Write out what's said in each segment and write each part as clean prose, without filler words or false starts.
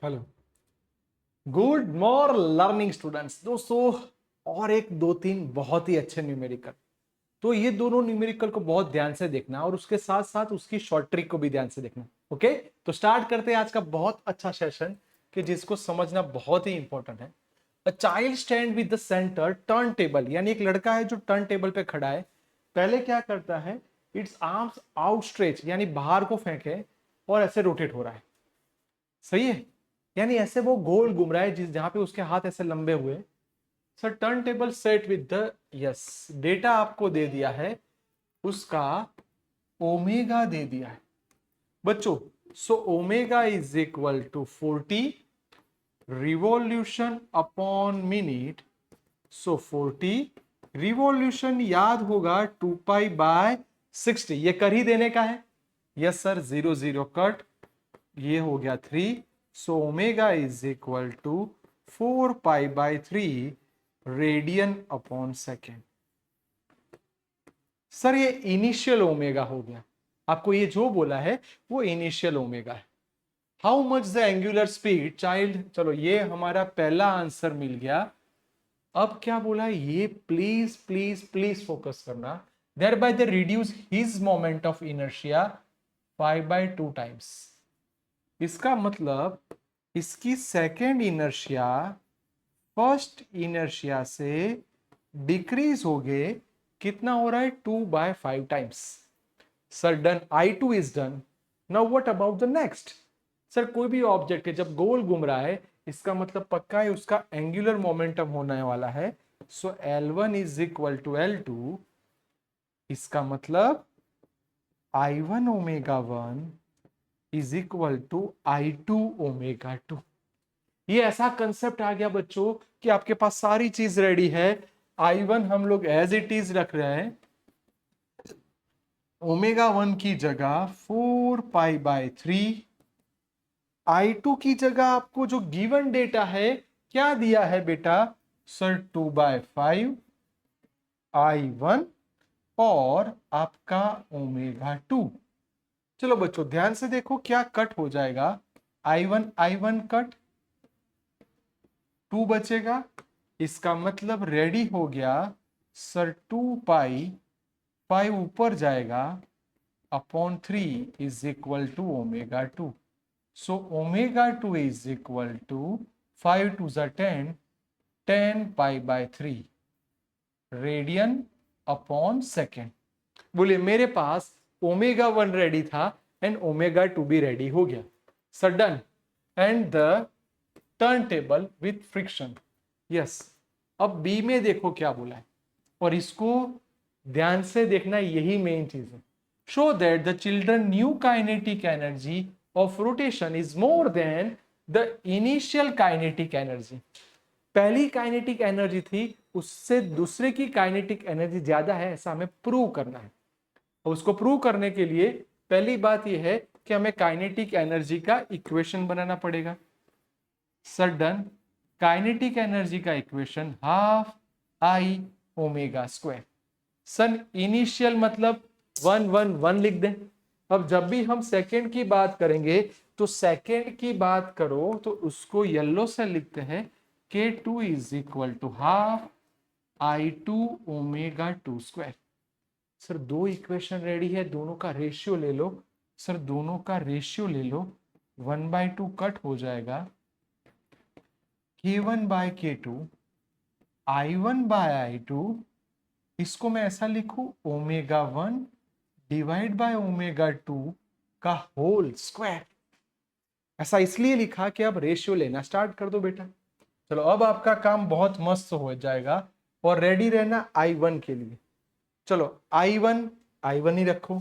Hello, good morning learning students. दोस्तों, और एक दो तीन बहुत ही अच्छे न्यूमेरिकल, तो ये दोनों न्यूमेरिकल को बहुत ध्यान से देखना और उसके साथ साथ उसकी शॉर्ट ट्रिक को भी ध्यान से देखना। ओके, तो स्टार्ट करते हैं आज का बहुत अच्छा सेशन कि जिसको समझना बहुत ही इंपॉर्टेंट है। A child stand with the centre turn table, यानी एक लड़का है जो टर्न टेबल पे खड़ा है। पहले क्या करता है, इट्स आर्म्स आउटस्ट्रेच, यानी बाहर को फेंके और ऐसे रोटेट हो रहा है। सही है, यानी ऐसे वो गोल घूम रहा है जिस जहां पे उसके हाथ ऐसे लंबे हुए। Sir turn table set with the, yes, data आपको दे दिया है, उसका ओमेगा दे दिया है बच्चों। So omega is equal to 40 revolution upon minute. So 40 revolution याद होगा 2 पाई/60, ये कर ही देने का है। यस सर, 0 0 कट, ये हो गया 3। So omega is equal to 4 पाई/3 रेडियन अपॉन सेकेंड। सर ये इनिशियल ओमेगा हो गया, आपको ये जो बोला है वो इनिशियल ओमेगा है। How much the angular speed child, चलो ये हमारा पहला आंसर मिल गया। अब क्या बोला है, ये प्लीज प्लीज प्लीज फोकस करना। There by the reduce his moment of inertia 5/2 times. इसका मतलब इसकी सेकेंड इनर्शिया फर्स्ट इनर्शिया से डिक्रीज हो गए। कितना हो रहा है, 2/5 times. Sir done, I2 is done. Now what about the next. Sir कोई भी ऑब्जेक्ट है जब गोल घूम रहा है, इसका मतलब पक्का है उसका एंगुलर मोमेंटम होने वाला है। So L1 is equal to L2। इसका मतलब I1 omega 1 is equal to I2 omega 2। ये ऐसा कंसेप्ट आ गया बच्चों कि आपके पास सारी चीज रेडी है। I1 हम लोग एज इट इज रख रहे हैं, ओमेगा 1 की जगह 4 पाई/3। I2 की जगह आपको जो गिवन डेटा है क्या दिया है बेटा, सर 2/5 I1 और आपका ओमेगा 2। चलो बच्चों ध्यान से देखो क्या कट हो जाएगा। I1 कट, 2 बचेगा। इसका मतलब रेडी हो गया सर 2 पाई, 5 ऊपर जाएगा upon 3 is equal to omega 2। So omega 2 is equal to 5 2 ज़ा 10, 10 पाई/3 रेडियन अपॉन सेकेंड। बोलिए मेरे पास ओमेगा 1 रेडी था एंड ओमेगा 2 भी रेडी हो गया। Sir done, and the turn table with friction. Yes, अब बी में देखो क्या बोला है, और इसको ध्यान से देखना, यही मेन चीज है। Show that the children new kinetic energy of rotation is more then the initial kinetic energy. पहली काइनेटिक एनर्जी थी उससे दूसरे की काइनेटिक एनर्जी ज्यादा है, ऐसा हमें प्रूव करना है। और उसको प्रूव करने के लिए पहली बात यह है कि हमें काइनेटिक एनर्जी का इक्वेशन बनाना पड़ेगा। सर डन, काइनेटिक एनर्जी का equation half I omega square. सन इनिशियल मतलब 1 लिख दें। अब जब भी हम सेकेंड की बात करेंगे तो सेकेंड की बात करो तो उसको येलो से लिखते हैं K2 is equal to half I2 omega 2 square. Sir दो इक्वेशन रेडी है, दोनों का रेशियो ले लो। सर दोनों का रेशियो ले लो, 1/2 कट हो जाएगा, K1/K2 I1/I2। इसको मैं ऐसा लिखू, ओमेगा 1 डिवाइड बाय ओमेगा 2 का होल स्क्वायर। ऐसा इसलिए लिखा कि अब रेशियो लेना स्टार्ट कर दो बेटा। चलो अब आपका काम बहुत मस्त हो जाएगा, और रेडी रहना I1 के लिए। चलो I1 ही रखो,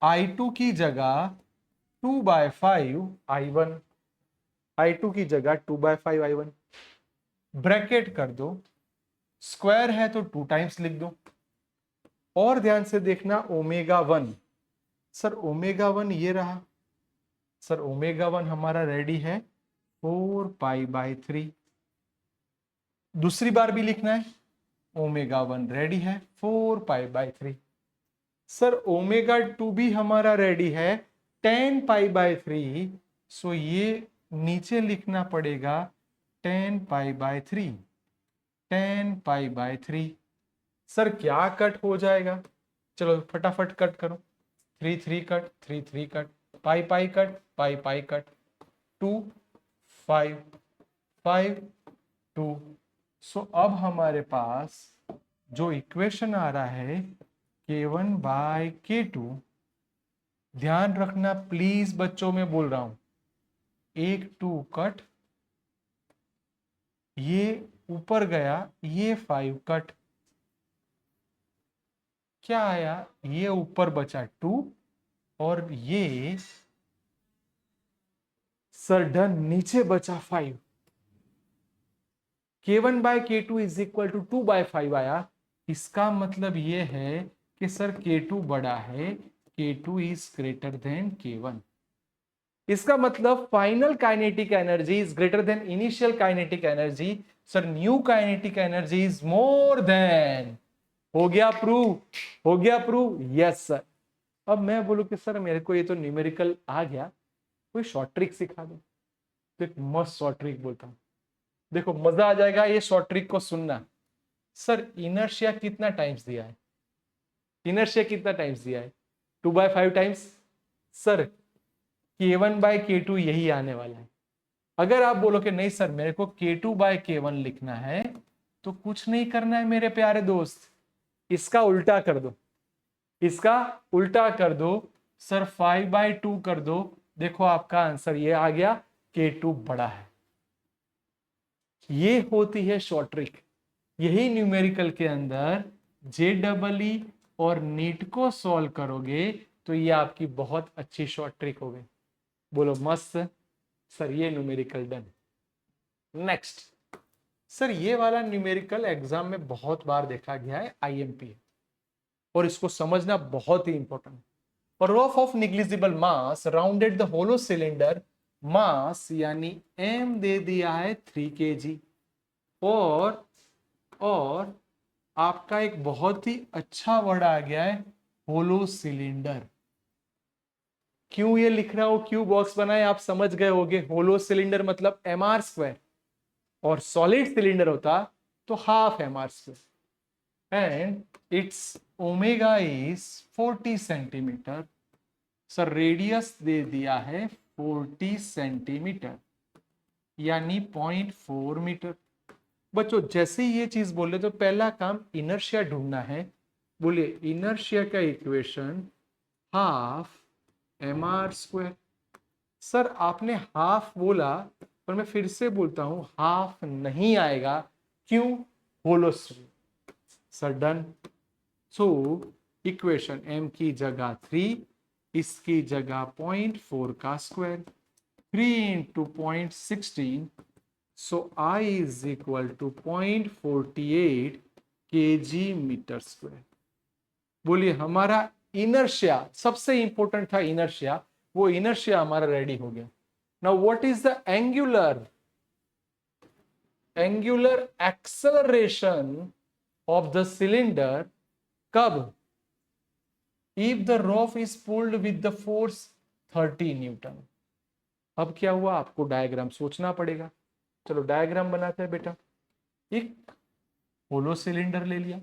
I2 की जगह 2/5 I1, I2 की जगह 2/5 I1 ब्रैकेट कर दो, स्क्वायर है तो 2 टाइम्स लिख दो। और ध्यान से देखना ओमेगा 1, सर ओमेगा 1 ये रहा। सर ओमेगा 1 हमारा रेडी है 4 पाई/3। दूसरी बार भी लिखना है, ओमेगा 1 रेडी है 4 पाई/3। सर ओमेगा 2 भी हमारा रेडी है 10 पाई/3 सो ये नीचे लिखना पड़ेगा 10 पाई/3, 10 पाई/3। सर क्या कट हो जाएगा, चलो फटाफट कट करो। 3 3 कट, 3 3 कट, पाई पाई कट, पाई पाई कट, 2 5 5 2। सो अब हमारे पास जो इक्वेशन आ रहा है K1/K2, ध्यान रखना प्लीज बच्चों, में बोल रहा हूं, एक 2 कट, ये ऊपर गया, ये 5 कट, क्या आया, ये ऊपर बचा 2 और ये सर डन नीचे बचा 5। K1/K2 इज इक्वल टू 2/5 आया। इसका मतलब ये है कि सर K2 बड़ा है, K2 is greater then K1। इसका मतलब final kinetic energy is greater than initial kinetic energy. Sir new kinetic energy is more than. हो गया प्रूव, हो गया प्रूव, यस सर। अब मैं बोलूं कि सर मेरे को ये तो न्यूमेरिकल आ गया, कोई शॉर्ट ट्रिक सिखा दो। तो एक मस्त शॉर्ट ट्रिक बोलता हूं, देखो मजा आ जाएगा ये शॉर्ट ट्रिक को सुनना। सर इनर्शिया कितना टाइम्स दिया है, इनर्शिया कितना टाइम्स दिया है, 2/5 टाइम्स। सर K1/K2 यही आने वाला है। अगर आप बोलो कि नहीं सर मेरे को K2/K1 लिखना है, तो कुछ नहीं करना है मेरे प्यारे दोस्त, इसका उल्टा कर दो, इसका उल्टा कर दो। सर 5/2 कर दो, देखो आपका आंसर ये आ गया, K2 बड़ा है। ये होती है शॉर्ट ट्रिक। यही न्यूमेरिकल के अंदर JEE और नीट को सॉल्व करोगे तो ये आपकी बहुत अच्छी शॉर्ट ट्रिक हो गई। बोलो मस्त सर, ये न्यूमेरिकल डन। नेक्स्ट सर, ये वाला न्यूमेरिकल एग्जाम में बहुत बार देखा गया है, IMP, और इसको समझना बहुत ही important. Rope of negligible mass rounded the hollow cylinder, mass यानी m दे दिया है 3 kg, और आपका एक बहुत ही अच्छा वर्ड आ गया है होलो सिलेंडर। क्यों ये लिख रहा हूं, क्यों बॉक्स बनाए, आप समझ गए होगे। होलो सिलेंडर मतलब mr², और सॉलिड सिलेंडर होता तो half mr², and its omega is 40 centimetre. Sir radius दे दिया है 40 सेंटीमीटर, यानी 0.4 मीटर। बच्चों जैसे ही ये चीज बोले तो पहला काम इनर्शिया ढूंढना है। बोलिए इनर्शिया का इक्वेशन हाफ mr²। सर आपने हाफ बोला, पर मैं फिर से बोलता हूं हाफ नहीं आएगा, क्यों, hollow sir done. So equation m की जगह 3, इसकी जगह 0.4 का square, 3 into 0.16, so I is equal to 0.48 kg metre square. बोलिए हमारा इनर्शिया, सबसे इंपॉर्टेंट था इनर्शिया, वो इनर्शिया हमारा रेडी हो गया। Now what is the angular acceleration of the cylinder, कब, if the rope is pulled with the force 30 newton. अब क्या हुआ, आपको डायग्राम सोचना पड़ेगा। चलो डायग्राम बनाते हैं बेटा। एक होलो सिलेंडर ले लिया,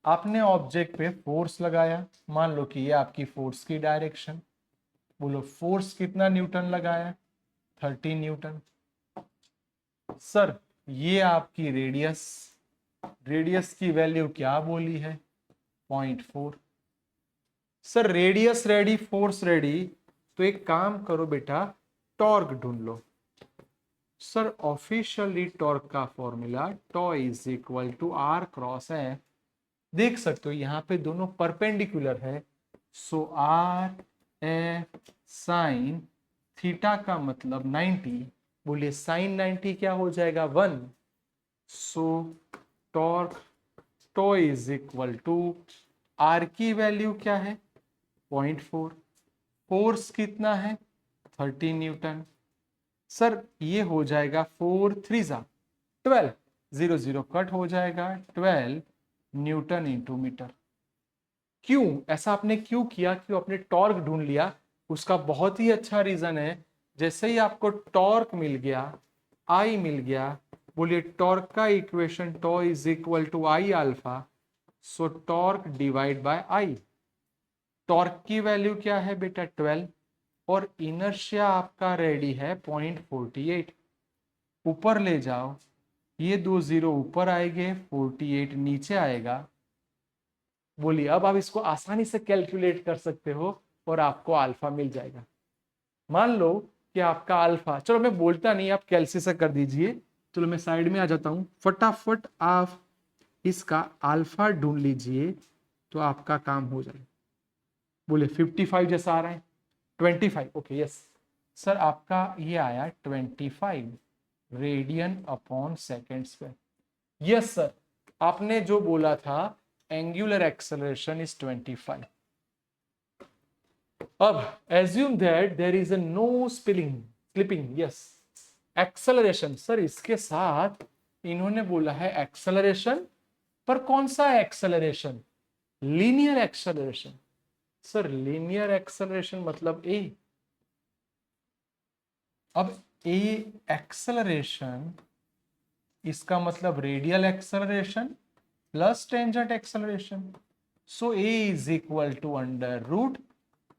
आपने ऑब्जेक्ट पे फोर्स लगाया, मान लो कि ये आपकी फोर्स की डायरेक्शन। बोलो फोर्स कितना न्यूटन लगाया, 30 न्यूटन। सर ये आपकी रेडियस, रेडियस की वैल्यू क्या बोली है, 0.4। Sir radius ready, force ready, तो एक काम करो बेटा, टॉर्क ढूंढ लो। सर ऑफिशियली टॉर्क का formula tau is equal to R cross है। देख सकते हो यहां पे दोनों परपेंडिकुलर है, सो RF साइन थीटा का मतलब 90। बोलिए साइन 90 क्या हो जाएगा, 1। So torque tau is equal to R की वैल्यू क्या है, 0.4, फोर्स कितना है 30 न्यूटन। सर ये हो जाएगा 4 3 12, 0 0 कट हो जाएगा, 12 न्यूटन इंटू मीटर। क्यों ऐसा आपने क्यों किया, क्यों आपने टॉर्क ढूंढ लिया, उसका बहुत ही अच्छा रीजन है, जैसे ही आपको टॉर्क मिल गया, आई मिल गया, बोलिए टॉर्क का equation tau is equal to I alpha, so torque divide by I. Torque की वैल्यू क्या है बेटा 12, और इनर्शिया आपका रेडी है 0.48। ऊपर ले जाओ, ये 2 जीरो ऊपर आएंगे, 48 नीचे आएगा। बोलिए अब आप इसको आसानी से कैलकुलेट कर सकते हो और आपको अल्फा मिल जाएगा। मान लो कि आपका अल्फा, चलो मैं बोलता नहीं, आप कैलसी से कर दीजिए। चलो मैं साइड में आ जाता हूं, फटाफट आप इसका अल्फा ढूंढ लीजिए तो आपका काम हो जाए। बोले 55 जैसा आ रहा है, 25, ओके यस सर, आपका ये आया 25 radian upon second square. Yes sir, आपने जो बोला था एंगुलर एक्सेलरेशन इज 25। अब assume that there is a no slipping, yes acceleration. Sir इसके साथ इन्होंने बोला है एक्सेलरेशन, पर कौन सा acceleration? Linear acceleration. Sir linear acceleration मतलब ए। अब ए एक्सेलरेशन, इसका मतलब radial acceleration plus tangent acceleration. So A is equal to under root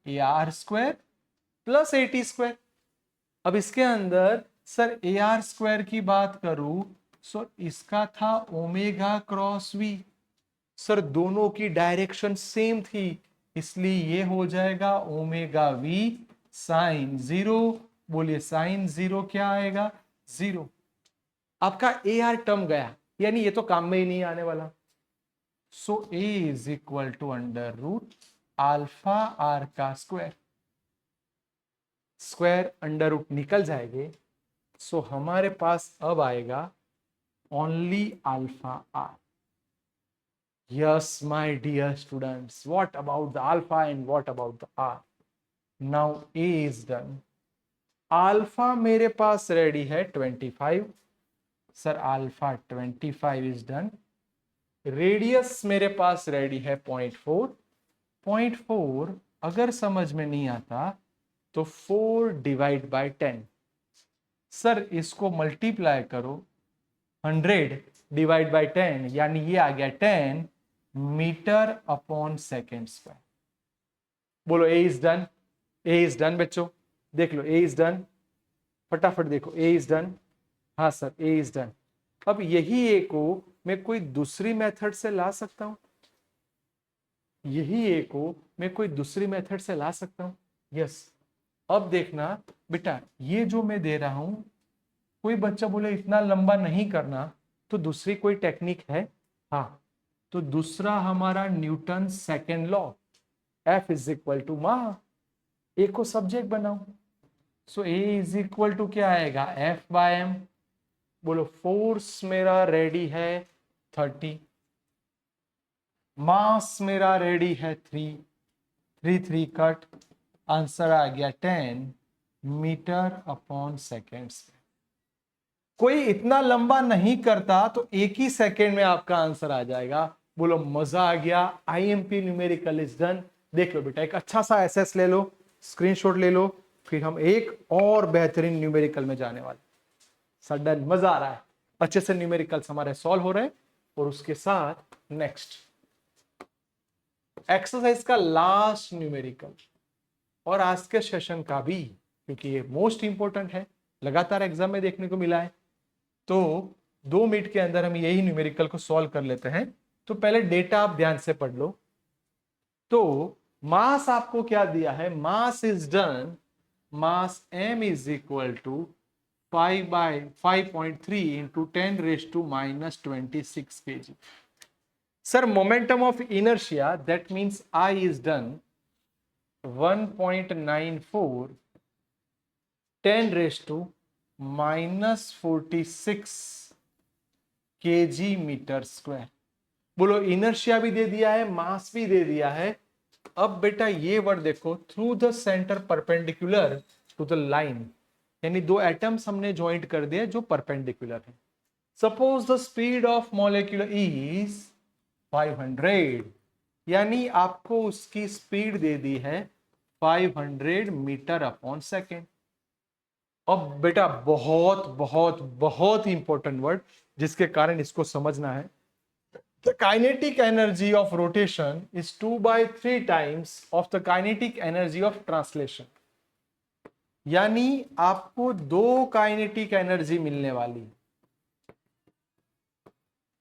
A R square plus A T square. अब इसके अंदर सर ए आर स्क्वायर की बात करूं, सो इसका था ओमेगा क्रॉस वी। सर दोनों की डायरेक्शन सेम थी, इसलिए ये हो जाएगा ओमेगा वी साइन जीरो। बोलिए साइन जीरो क्या आएगा? जीरो। आपका ए आर टर्म गया, यानी ये तो काम में ही नहीं आने वाला। So A is equal to under root alpha r का स्क्वायर। स्क्वायर अंडर रूट निकल जाएंगे, सो हमारे पास अब आएगा only alpha r. Yes, my dear students, what about the alpha and what about the R? Now A is done. Alpha मेरे पास ready है 25, sir alpha 25 is done. Radius मेरे पास ready है 0.4। 0.4 अगर समझ में नहीं आता तो 4 डिवाइड बाय 10। सर इसको मल्टीप्लाई करो 100 डिवाइड बाय 10, यानी ये आ गया 10 मीटर अपॉन सेकेंड स्क्वायर। बोलो a is done. A is done बच्चों, देख लो ए इज डन, फटाफट देखो ए इज डन। हाँ सर ए इज डन। अब यही ए को मैं कोई दूसरी मेथड से ला सकता हूं, यही ए को मैं कोई दूसरी मेथड से ला सकता हूं। यस, अब देखना बेटा, ये जो मैं दे रहा हूं, कोई बच्चा बोले इतना लंबा नहीं करना, तो दूसरी कोई टेक्निक है? हाँ, तो दूसरा हमारा Newton second law, F is equal to ma. A को सब्जेक्ट बनाओ, so A is equal to क्या आएगा? F by M. बोलो फोर्स मेरा रेडी है 30, मास मेरा रेडी है 3, 3 कट, आंसर आ गया 10 मीटर अपॉन सेकेंड। कोई इतना लंबा नहीं करता तो एक ही सेकेंड में आपका आंसर आ जाएगा। बोलो मजा आ गया। IMP numerical is done. देख लो बेटा, एक अच्छा सा एसएस ले लो, स्क्रीनशॉट ले लो, फिर हम एक और बेहतरीन न्यूमेरिकल में जाने वाले। सडन मजा आ रहा है, अच्छे से न्यूमेरिकल्स हमारे सॉल्व हो रहे हैं। और उसके साथ नेक्स्ट एक्सरसाइज का लास्ट न्यूमेरिकल और आज के सेशन का भी, क्योंकि ये मोस्ट इंपॉर्टेंट है, लगातार एग्जाम में देखने को मिला है। तो 2 मिनट के अंदर हम यही न्यूमेरिकल को सॉल्व कर लेते हैं। तो पहले डेटा आप ध्यान से पढ़ लो। तो मास आपको क्या दिया है? Mass is done, mass m is equal to 5/5.3 into 10⁻⁻26 kg। Sir momentum of inertia, that means I is done 1.94 10⁻⁻46 kg metre square. बोलो इनर्शिया भी दे दिया है, मास भी दे दिया है। अब बेटा ये वर्ड देखो, through the centre perpendicular to the line, यानी दो एटम्स हमने ज्वाइंट कर दिए जो परपेंडिकुलर है। Suppose the speed of molecule is 500, यानी आपको उसकी स्पीड दे दी है 500 मीटर अपॉन सेकेंड। अब बेटा बहुत बहुत बहुत इंपॉर्टेंट वर्ड जिसके कारण इसको समझना है। The kinetic energy of rotation is 2/3 times of the kinetic energy of translation। यानी आपको दो काइनेटिक एनर्जी मिलने वाली,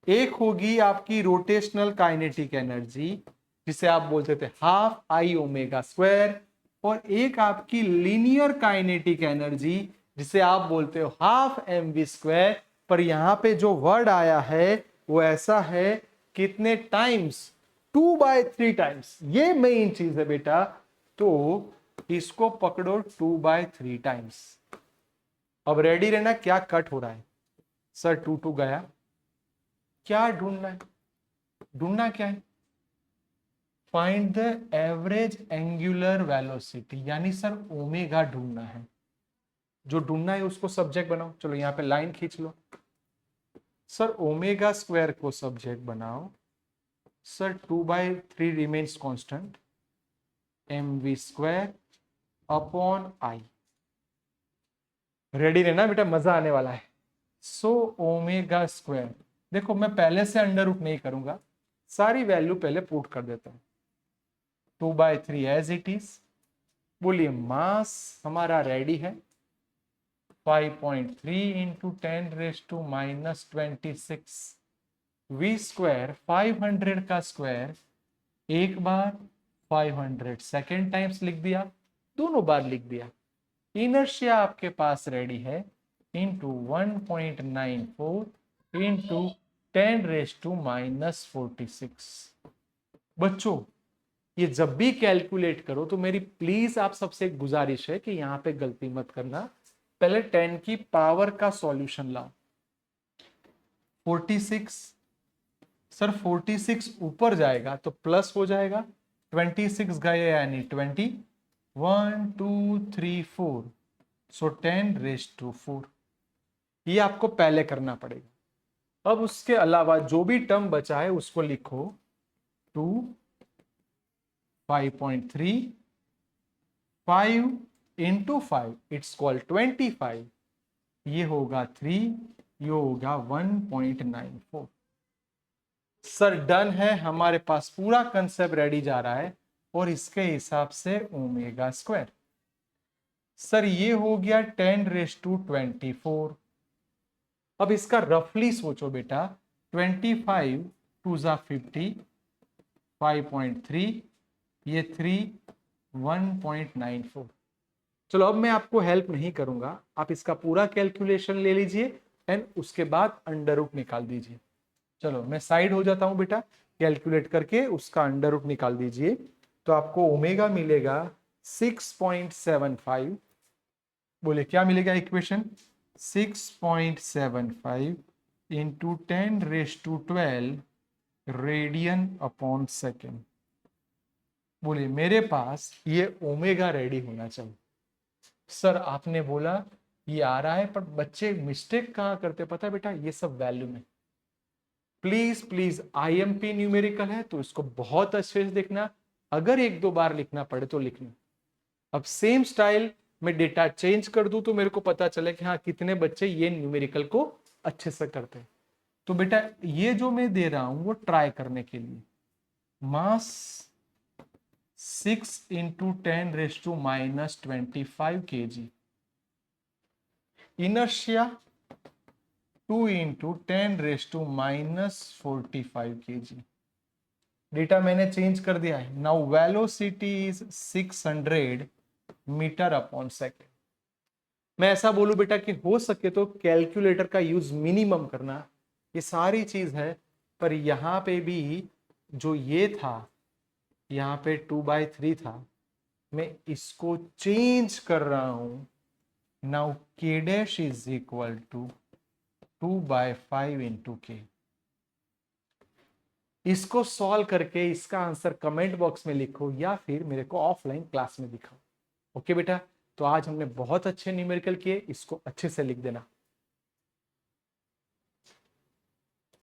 एक होगी आपकी रोटेशनल काइनेटिक एनर्जी जिसे आप बोलते थे हाफ आई ओमेगा स्क्वायर, और एक आपकी लीनियर काइनेटिक एनर्जी जिसे आप बोलते हो हाफ एम वी स्क्वायर। पर यहां पे जो वर्ड आया है वो ऐसा है, कितने टाइम्स, 2/3 टाइम्स, ये मेन चीज है बेटा। तो इसको पकड़ो 2/3 टाइम्स। अब रेडी रहना, क्या कट हो रहा है सर, 2 गया, क्या ढूंढना है, ढूंढना क्या है, find the average angular velocity, यानी सर ओमेगा ढूंढना है। जो ढूंढना है उसको सब्जेक्ट बनाओ। चलो यहां पे लाइन खींच लो। सर ओमेगा स्क्वायर को सब्जेक्ट बनाओ। Sir 2/3 remains constant, M V square upon I. Ready रहना बेटा, मजा आने वाला है। सो ओमेगा स्क्वायर, देखो मैं पहले से अंडर रूट नहीं करूंगा, सारी वैल्यू पहले पुट कर देता हूं। 2/3 एज इट इज। बोलिए मास हमारा रेडी है 5.3 इंटू 10⁻⁻26 वी स्क्वायर। 500 का स्क्वायर एक बार, 500 सेकेंड टाइम्स लिख दिया, दोनों बार लिख दिया। इनर्शिया आपके पास रेडी है इंटू 1.94 इंटू 10⁻⁻46। बच्चों ये जब भी कैलकुलेट करो तो मेरी प्लीज आप सबसे एक गुजारिश है कि यहां पे गलती मत करना, पहले 10 की पावर का सॉल्यूशन लाओ। 46, सर 46 ऊपर जाएगा तो प्लस हो जाएगा, 26 गए यानी 20, 1 2 3 4, सो 10⁻⁴। ये आपको पहले करना पड़ेगा। अब उसके अलावा जो भी टर्म बचा है उसको लिखो 2, 5.3, 5 इंटू 5 इट्स कॉल्ड 25, ये होगा 3, ये होगा 1.94। सर डन है, हमारे पास पूरा कंसेप्ट रेडी जा रहा है और इसके हिसाब से ओमेगा स्क्वायर। सर ये हो गया 10⁻24। अब इसका रफली सोचो बेटा, 25 2 ज़ा 50, 5.3, ये 3, 1.94। चलो अब मैं आपको हेल्प नहीं करूंगा, आप इसका पूरा कैलकुलेशन ले लीजिए एंड उसके बाद अंडर रूट निकाल दीजिए। चलो मैं साइड हो जाता हूं बेटा, कैलकुलेट करके उसका अंडर रूट निकाल दीजिए। तो आपको ओमेगा मिलेगा 6.75। बोले क्या मिलेगा equation, 6.75 into 10⁻12 radian upon second. बोले मेरे पास ये ओमेगा रेडी होना चाहिए। सर आपने बोला ये आ रहा है, पर बच्चे मिस्टेक कहां करते पता है बेटा, ये सब वैल्यू में। प्लीज प्लीज आईएमपी न्यूमेरिकल है तो इसको बहुत अच्छे से देखना, अगर एक दो बार लिखना पड़े तो लिखना। अब सेम स्टाइल में डेटा चेंज कर दूं तो मेरे को पता चले कि हाँ कितने बच्चे ये न्यूमेरिकल को अच्छे से करते हैं। तो बेटा ये जो मैं दे रहा हूं वो ट्राई करने के लिए, mass 6 into 10⁻⁻25 kg, inertia 2 into 10⁻⁻45 kg। Data मैंने चेंज कर दिया है। Now velocity is 600 meter upon second. मैं ऐसा बोलूं बेटा कि हो सके तो कैलकुलेटर का यूज मिनिमम करना, ये सारी चीज है। पर यहां पे भी जो ये था, यहां पे 2/3 था, मैं इसको चेंज कर रहा हूं। Now k dash is equal to 2/5 into K. इसको सॉल्व करके इसका आंसर कमेंट बॉक्स में लिखो या फिर मेरे को ऑफलाइन क्लास में दिखाओ। ओके बेटा, तो आज हमने बहुत अच्छे न्यूमेरिकल किए, इसको अच्छे से लिख देना।